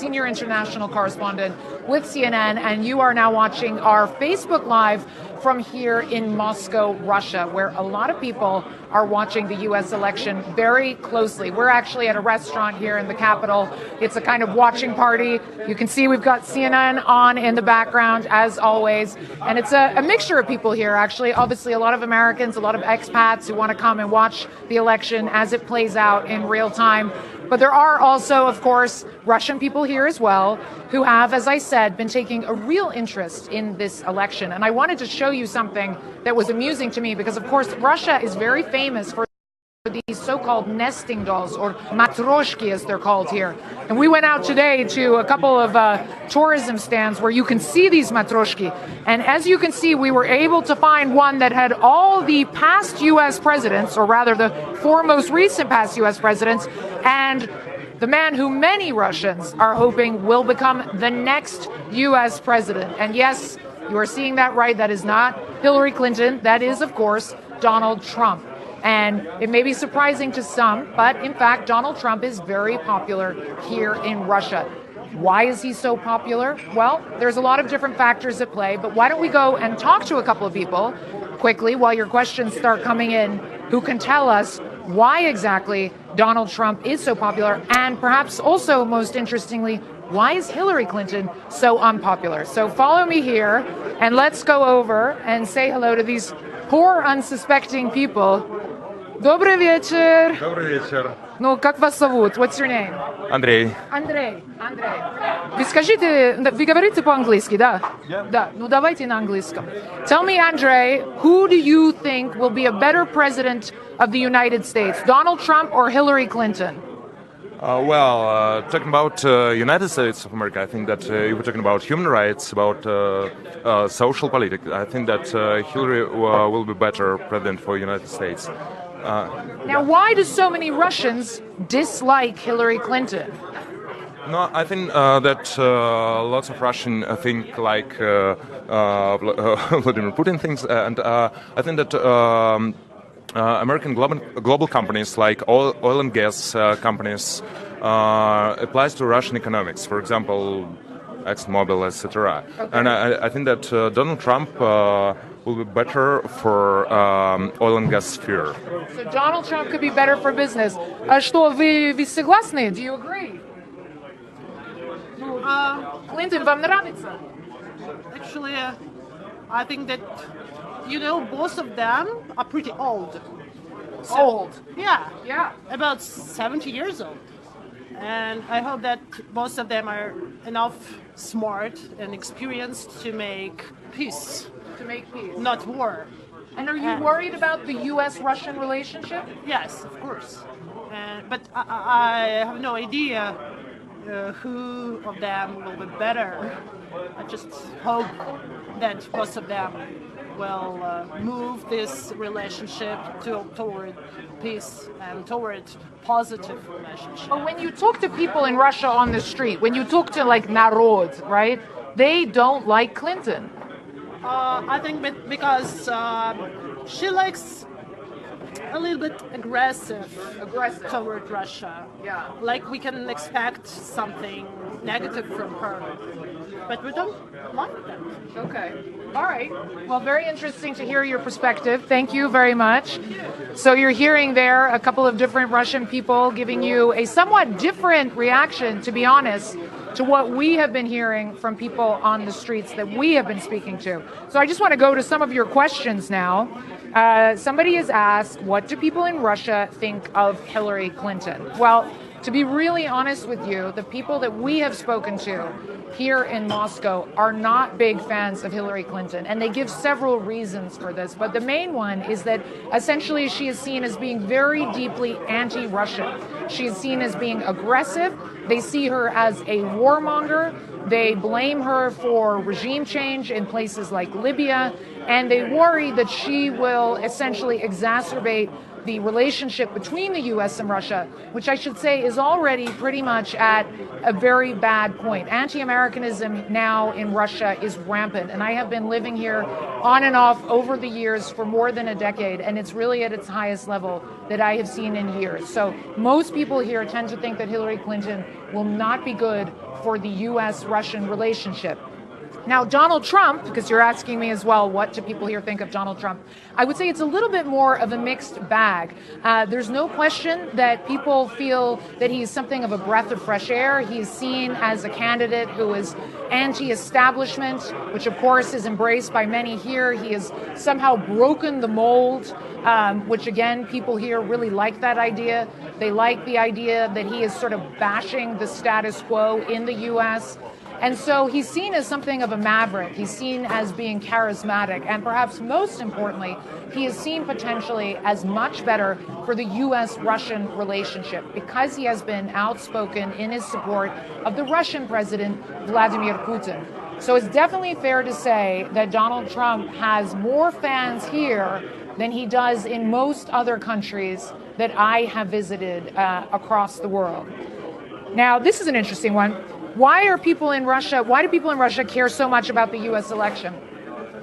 senior international correspondent with CNN, and you are now watching our Facebook Live from here in Moscow, Russia, where a lot of people are watching the U.S. election very closely. We're actually at a restaurant here in the capital. It's a kind of watching party. You can see we've got CNN on in the background, as always. And it's a mixture of people here, actually. Obviously, a lot of Americans, a lot of expats who want to come and watch the election as it plays out in real time. But there are also, of course, Russian people here as well who have, as I said, been taking a real interest in this election. And I wanted to show you something that was amusing to me because, of course, Russia is very famous for these so-called nesting dolls, or matroshki as they're called here. And we went out today to a couple of tourism stands where you can see these matroshki. And as you can see, we were able to find one that had all the past U.S. presidents, or rather the four most recent past U.S. presidents, and the man who many Russians are hoping will become the next U.S. president. And yes, you are seeing that right. That is not Hillary Clinton. That is, of course, Donald Trump. And it may be surprising to some, but in fact, Donald Trump is very popular here in Russia. Why is he so popular? Well, there's a lot of different factors at play, but why don't we go and talk to a couple of people quickly while your questions start coming in who can tell us why exactly Donald Trump is so popular, and perhaps also, most interestingly, why is Hillary Clinton so unpopular? So follow me here, and let's go over and say hello to these poor, unsuspecting people. Добрый вечер. Добрый вечер. Ну, как вас зовут? What's your name? Андрей. Андрей. Вы скажите, вы говорите по-английски, да? Yeah. Да, ну давайте на английском. Tell me, Andre, who do you think will be a better president of the United States, Donald Trump or Hillary Clinton? Talking about United States of America, I think that if we're talking about human rights, about social politics, I think that Hillary will be better president for United States. Now, why do so many Russians dislike Hillary Clinton? No, I think that lots of Russians think like Vladimir Putin thinks, and I think that American global companies like oil and gas companies applies to Russian economics. For example, ExxonMobil, etc. Okay. And I think that Donald Trump will be better for oil and gas sphere. So Donald Trump could be better for business. Что, вы согласны? Do you agree? Clinton, вам нравится? Actually, I think that, both of them are pretty old. Old? Yeah. Yeah. About 70 years old. And I hope that both of them are enough smart and experienced to make peace. To make peace. Not war. And are you worried about the U.S.-Russian relationship? Yes, of course. But I have no idea who of them will be better. I just hope that both of them will move this relationship toward peace and toward positive relationship. But when you talk to people in Russia on the street, when you talk to like narod, right, they don't like Clinton. I think because she likes a little bit aggressive toward Russia. Yeah. Like we can expect something negative from her, but we don't like that. Okay. All right. Well, very interesting to hear your perspective. Thank you very much. So you're hearing there a couple of different Russian people giving you a somewhat different reaction, to be honest, to what we have been hearing from people on the streets that we have been speaking to. So I just want to go to some of your questions now. Somebody has asked, what do people in Russia think of Hillary Clinton? Well, to be really honest with you, the people that we have spoken to here in Moscow are not big fans of Hillary Clinton, and they give several reasons for this. But the main one is that essentially she is seen as being very deeply anti-Russian. She is seen as being aggressive. They see her as a warmonger. They blame her for regime change in places like Libya, and they worry that she will essentially exacerbate the relationship between the U.S. and Russia, which I should say is already pretty much at a very bad point. Anti-Americanism now in Russia is rampant, and I have been living here on and off over the years for more than a decade, and it's really at its highest level that I have seen in years. So most people here tend to think that Hillary Clinton will not be good for the U.S.-Russian relationship. Now, Donald Trump, because you're asking me as well, what do people here think of Donald Trump? I would say it's a little bit more of a mixed bag. There's no question that people feel that he's something of a breath of fresh air. He's seen as a candidate who is anti-establishment, which of course is embraced by many here. He has somehow broken the mold, which again, people here really like that idea. They like the idea that he is sort of bashing the status quo in the U.S., and so he's seen as something of a maverick. He's seen as being charismatic. And perhaps most importantly, he is seen potentially as much better for the U.S.-Russian relationship because he has been outspoken in his support of the Russian president, Vladimir Putin. So it's definitely fair to say that Donald Trump has more fans here than he does in most other countries that I have visited across the world. Now, this is an interesting one. Why do people in Russia care so much about the U.S. election?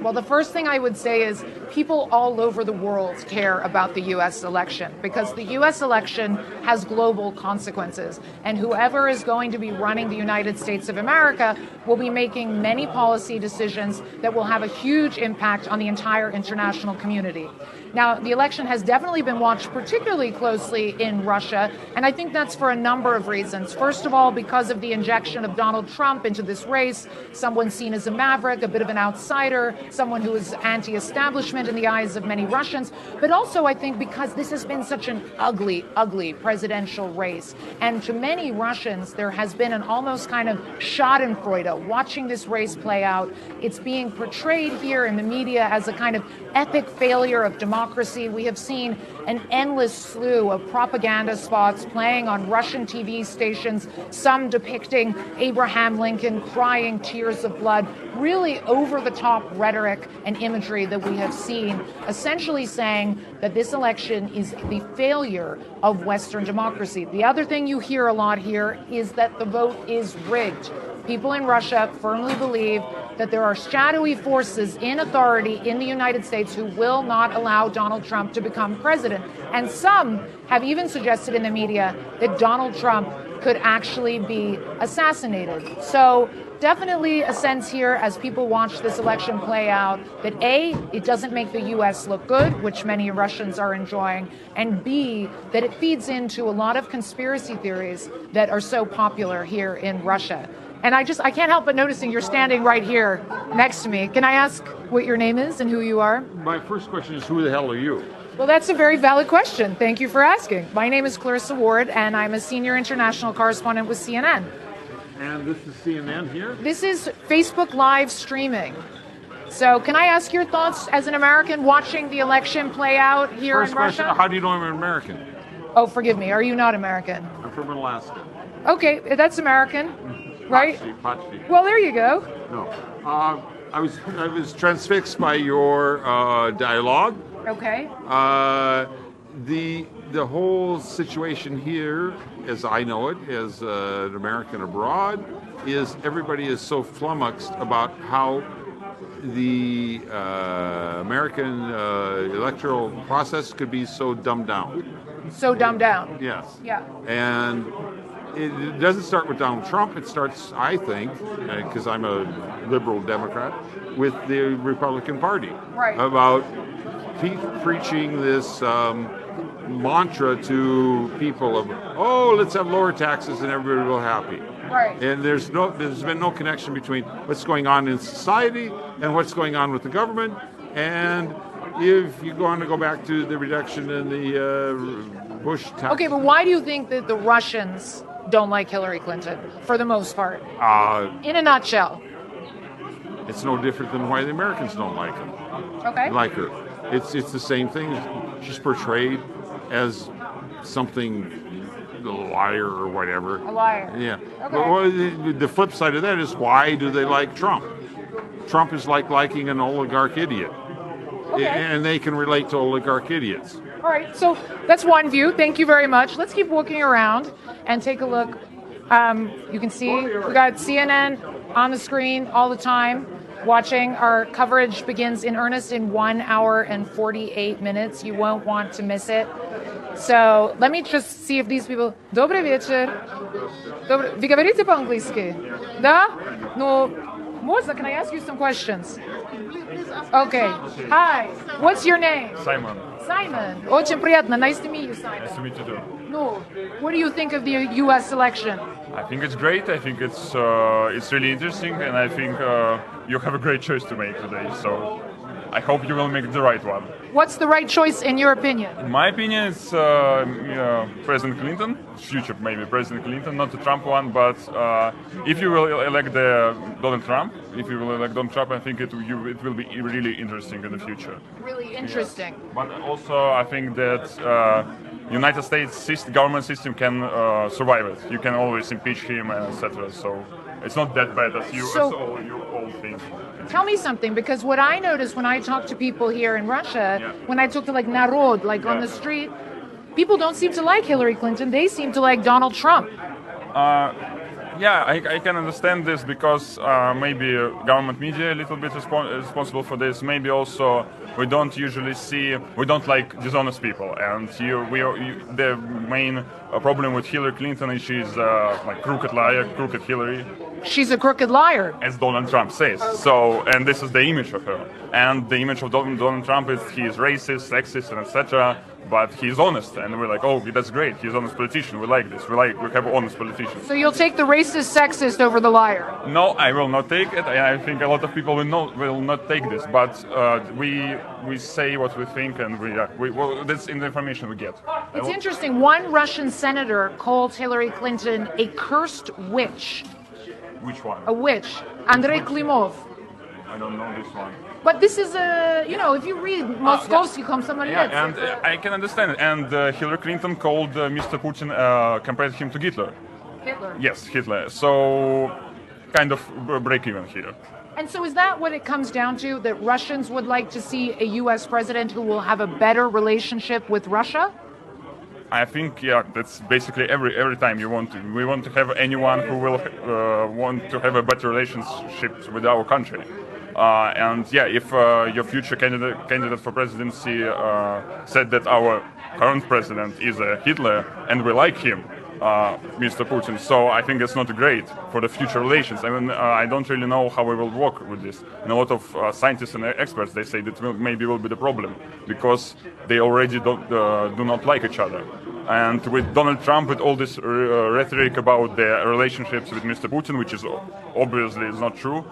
Well, the first thing I would say is people all over the world care about the U.S. election because the U.S. election has global consequences. And whoever is going to be running the United States of America will be making many policy decisions that will have a huge impact on the entire international community. Now, the election has definitely been watched particularly closely in Russia, and I think that's for a number of reasons. First of all, because of the injection of Donald Trump into this race, someone seen as a maverick, a bit of an outsider, someone who is anti-establishment in the eyes of many Russians, but also I think because this has been such an ugly, ugly presidential race. And to many Russians, there has been an almost kind of schadenfreude watching this race play out. It's being portrayed here in the media as a kind of epic failure of democracy. We have seen an endless slew of propaganda spots playing on Russian TV stations, some depicting Abraham Lincoln crying tears of blood, really over-the-top rhetoric and imagery that we have seen, essentially saying that this election is the failure of Western democracy. The other thing you hear a lot here is that the vote is rigged. People in Russia firmly believe that there are shadowy forces in authority in the United States who will not allow Donald Trump to become president. And some have even suggested in the media that Donald Trump could actually be assassinated. So definitely a sense here as people watch this election play out that A, it doesn't make the U.S. look good, which many Russians are enjoying, and B, that it feeds into a lot of conspiracy theories that are so popular here in Russia. And I can't help but noticing you're standing right here next to me. Can I ask what your name is and who you are? My first question is, who the hell are you? Well, that's a very valid question. Thank you for asking. My name is Clarissa Ward, and I'm a senior international correspondent with CNN. And this is CNN here? This is Facebook Live streaming. So can I ask your thoughts as an American watching the election play out here First in Russia? question, how do you know I'm an American? Oh, forgive me. Are you not American? I'm from Alaska. Okay, that's American, right? Patsy. Well, there you go. No. I was transfixed by your dialogue. Okay. The whole situation here, as I know it, as an American abroad, is everybody is so flummoxed about how the American electoral process could be so dumbed down. So dumbed down. Yes. Yeah. And it doesn't start with Donald Trump. It starts, I think, because I'm a liberal Democrat, with the Republican Party. Right. About preaching this mantra to people of, oh, let's have lower taxes and everybody will be happy. Right. And there's been no connection between what's going on in society and what's going on with the government. And if you want to go back to the reduction in the Bush tax. Okay, but why do you think that the Russians don't like Hillary Clinton, for the most part? In a nutshell. It's no different than why the Americans don't like him. Okay. Like her. It's the same thing. She's portrayed as something, a liar or whatever. A liar. Yeah. Okay. Well, the flip side of that is, why do they like Trump? Trump is like liking an oligarch idiot. Okay. And they can relate to oligarch idiots. All right, so that's one view. Thank you very much. Let's keep walking around and take a look. You can see we got CNN on the screen all the time. Watching. Our coverage begins in earnest in 1 hour and 48 minutes. You won't want to miss it. So let me just see if these people... Добрый вечер. Вы говорите по-английски? Да? Ну, можно, can I ask you some questions? Okay. Hi. What's your name? Simon. Simon. Очень приятно. Nice to meet you, Simon. Nice to meet you too. No. What do you think of the U.S. election? I think it's great. I think it's really interesting, and I think you have a great choice to make today. So I hope you will make the right one. What's the right choice in your opinion? In my opinion, it's President Clinton, future maybe President Clinton, not the Trump one. But if you will elect Donald Trump, I think it will be really interesting in the future. Really interesting. Yes. But also, I think that United States government system can survive it. You can always impeach him, etc. So it's not that bad as you all think. Tell me something, because what I notice when I talk to people here in Russia, when I talk to like narod, like on the street, people don't seem to like Hillary Clinton. They seem to like Donald Trump. I can understand this because maybe government media a little bit responsible for this. Maybe also we don't like dishonest people, and the main problem with Hillary Clinton is she's like crooked liar, crooked Hillary. She's a crooked liar, as Donald Trump says. So, and this is the image of her. And the image of Donald Trump is he is racist, sexist, and etc. But he's honest, and we're like, oh, that's great. He's an honest politician. We like this. We have honest politicians. So you'll take the racist, sexist over the liar? No, I will not take it. I think a lot of people will not take this. But we say what we think, and that's in the information we get. It's interesting. One Russian senator called Hillary Clinton a cursed witch. Which one? A witch. Andrei Klimov. I don't know this one. But this is if you read Moskovsky Komsomolets. And I can understand it. And Hillary Clinton called Mr. Putin, compared him to Hitler. Hitler? Yes, Hitler. So, kind of break even here. And so is that what it comes down to, that Russians would like to see a U.S. president who will have a better relationship with Russia? I think, that's basically every time we want to have anyone who will want to have a better relationship with our country. If your future candidate for presidency said that our current president is a Hitler and we like him, Mr. Putin, so I think it's not great for the future relations. I mean, I don't really know how we will work with this. And a lot of scientists and experts, they say that maybe will be the problem because they already do not like each other. And with Donald Trump, with all this rhetoric about their relationships with Mr. Putin, which is obviously is not true,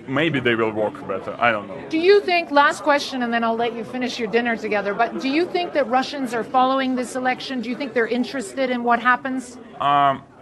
maybe they will work better. I don't know. Do you think, last question, and then I'll let you finish your dinner together, but do you think that Russians are following this election? Do you think they're interested in what happens?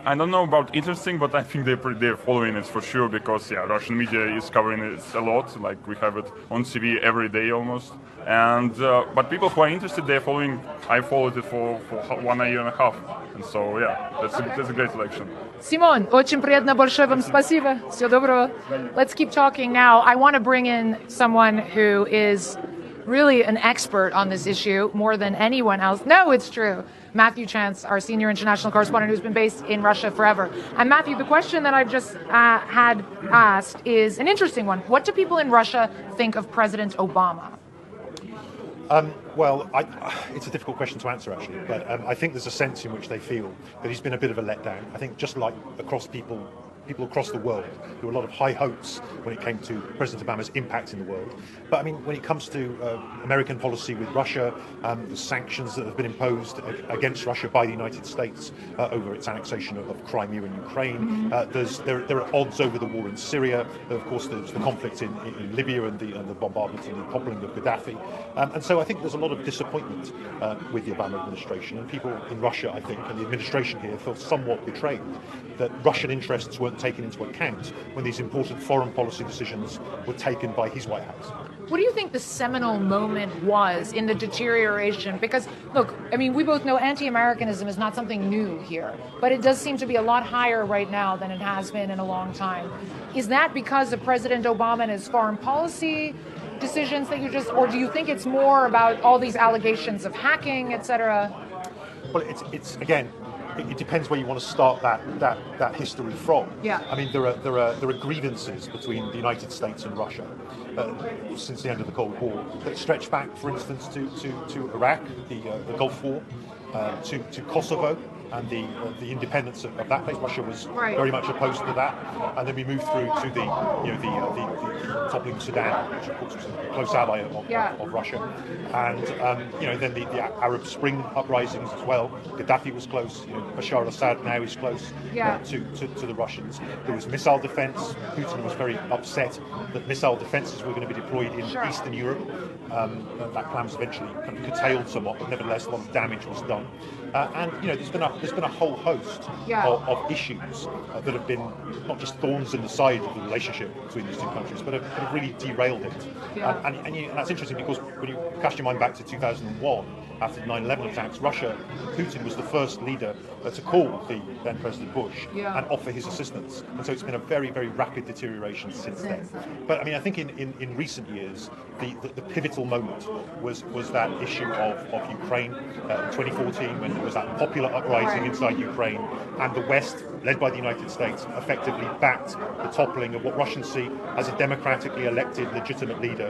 I don't know about interesting, but I think they're following it for sure because Russian media is covering it a lot. Like we have it on TV every day almost. And but people who are interested, they're following. I followed it for 1 year and a half, and so that's a great election. Simon, очень приятно, большое вам спасибо. Всего доброго. Let's keep talking now. I want to bring in someone who is really an expert on this issue more than anyone else. No, it's true. Matthew Chance, our senior international correspondent who's been based in Russia forever. And Matthew, the question that I've just had asked is an interesting one. What do people in Russia think of President Obama? It's a difficult question to answer, actually, but I think there's a sense in which they feel that he's been a bit of a letdown. I think just like people across the world, there were a lot of high hopes when it came to President Obama's impact in the world. But I mean, when it comes to American policy with Russia, the sanctions that have been imposed against Russia by the United States over its annexation of Crimea and Ukraine, there are odds over the war in Syria. Of course, there's the conflict in Libya and the bombardment and the toppling of Gaddafi. And so I think there's a lot of disappointment with the Obama administration. And people in Russia, I think, and the administration here felt somewhat betrayed that Russian interests weren't taken into account when these important foreign policy decisions were taken by his White House. What do you think the seminal moment was in the deterioration? Because, look, I mean, we both know anti-Americanism is not something new here, but it does seem to be a lot higher right now than it has been in a long time. Is that because of President Obama and his foreign policy decisions that or do you think it's more about all these allegations of hacking, etc.? Well, it's again, it depends where you want to start that history from. Yeah. I mean, there are grievances between the United States and Russia since the end of the Cold War that stretch back, for instance, to Iraq, the Gulf War, to Kosovo and the independence of that place. Russia was very much opposed to that, and then we moved through to the toppling Sudan, which of course was a close ally of Russia, and then the Arab Spring uprisings as well. Gaddafi was close. Bashar al-Assad now is close to the Russians. There was missile defense. Putin was very upset that missile defenses were going to be deployed in Eastern Europe. That plan was eventually kind of curtailed somewhat, but nevertheless a lot of damage was done. And there's been a whole host of issues that have been not just thorns in the side of the relationship between these two countries, but have really derailed it. And that's interesting because when you cast your mind back to 2001, after the 9/11 attacks, Putin was the first leader to call the then President Bush and offer his assistance. And so it's been a very, very rapid deterioration since then. But I mean, I think in recent years, the pivotal moment was that issue of Ukraine in 2014, when there was that popular uprising inside Ukraine, and the West, led by the United States, effectively backed the toppling of what Russians see as a democratically elected, legitimate leader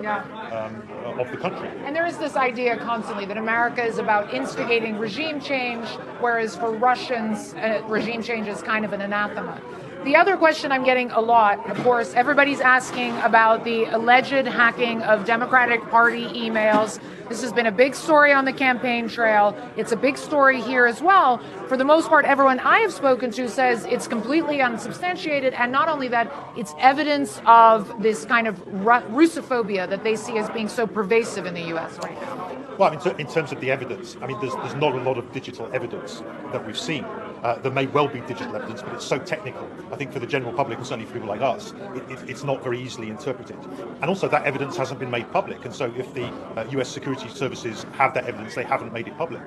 of the country. And there is this idea constantly that America is about instigating regime change, whereas for Russians, regime change is kind of an anathema. The other question I'm getting a lot, of course, everybody's asking about the alleged hacking of Democratic Party emails. This has been a big story on the campaign trail. It's a big story here as well. For the most part, everyone I have spoken to says it's completely unsubstantiated, and not only that, it's evidence of this kind of Russophobia that they see as being so pervasive in the U.S. right now. Well, I mean, in terms of the evidence, I mean, there's not a lot of digital evidence that we've seen. There may well be digital evidence, but it's so technical. I think for the general public, and certainly for people like us, it's not very easily interpreted. And also, that evidence hasn't been made public. And so if the US security services have that evidence, they haven't made it public.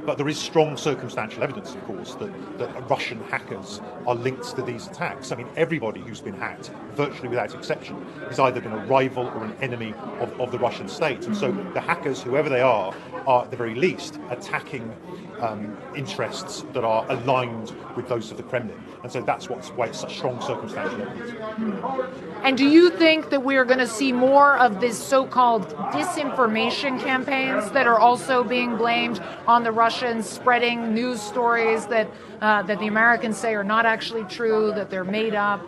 But there is strong circumstantial evidence, of course, that Russian hackers are linked to these attacks. I mean, everybody who's been hacked, virtually without exception, has either been a rival or an enemy of the Russian state. And so the hackers, whoever they are at the very least attacking interests that are aligned with those of the Kremlin. And so that's why it's such strong circumstantial evidence. And do you think that we are going to see more of this so-called disinformation campaigns that are also being blamed on the Russians, spreading news stories that the Americans say are not actually true, that they're made up?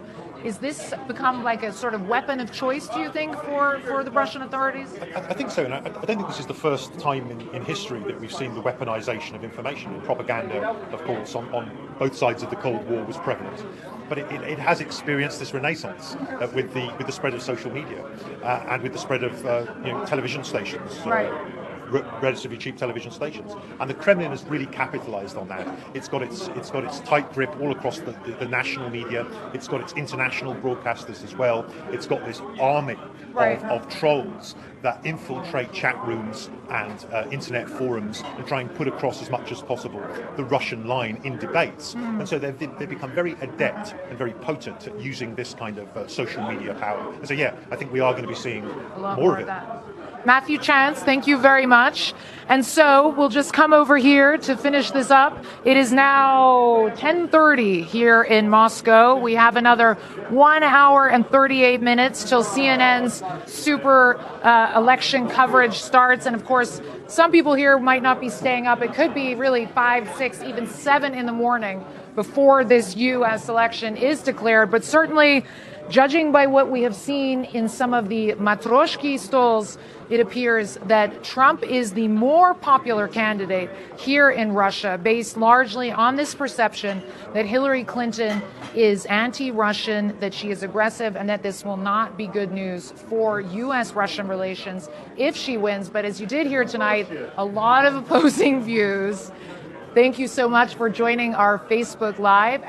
Is this become like a sort of weapon of choice, do you think, for the Russian authorities? I think so, and I don't think this is the first time in history that we've seen the weaponization of information. And propaganda, of course, on both sides of the Cold War was prevalent. But it has experienced this renaissance with the spread of social media and with the spread of television stations. Relatively cheap television stations, and the Kremlin has really capitalized on that. It's got its tight grip all across the national media. It's got its international broadcasters as well. It's got this army of trolls that infiltrate chat rooms and internet forums and try and put across as much as possible the Russian line in debates. And so they've become very adept and very potent at using this kind of social media power. And so I think we are going to be seeing more of it. Matthew Chance, thank you very much. And so we'll just come over here to finish this up. It is now 10:30 here in Moscow. We have another 1 hour and 38 minutes till CNN's super election coverage starts. And of course, some people here might not be staying up. It could be really 5, 6, even 7 in the morning before this U.S. election is declared. But certainly, judging by what we have seen in some of the matroshki stalls, it appears that Trump is the more popular candidate here in Russia, based largely on this perception that Hillary Clinton is anti-Russian, that she is aggressive, and that this will not be good news for U.S.-Russian relations if she wins. But as you did hear tonight, a lot of opposing views. Thank you so much for joining our Facebook Live.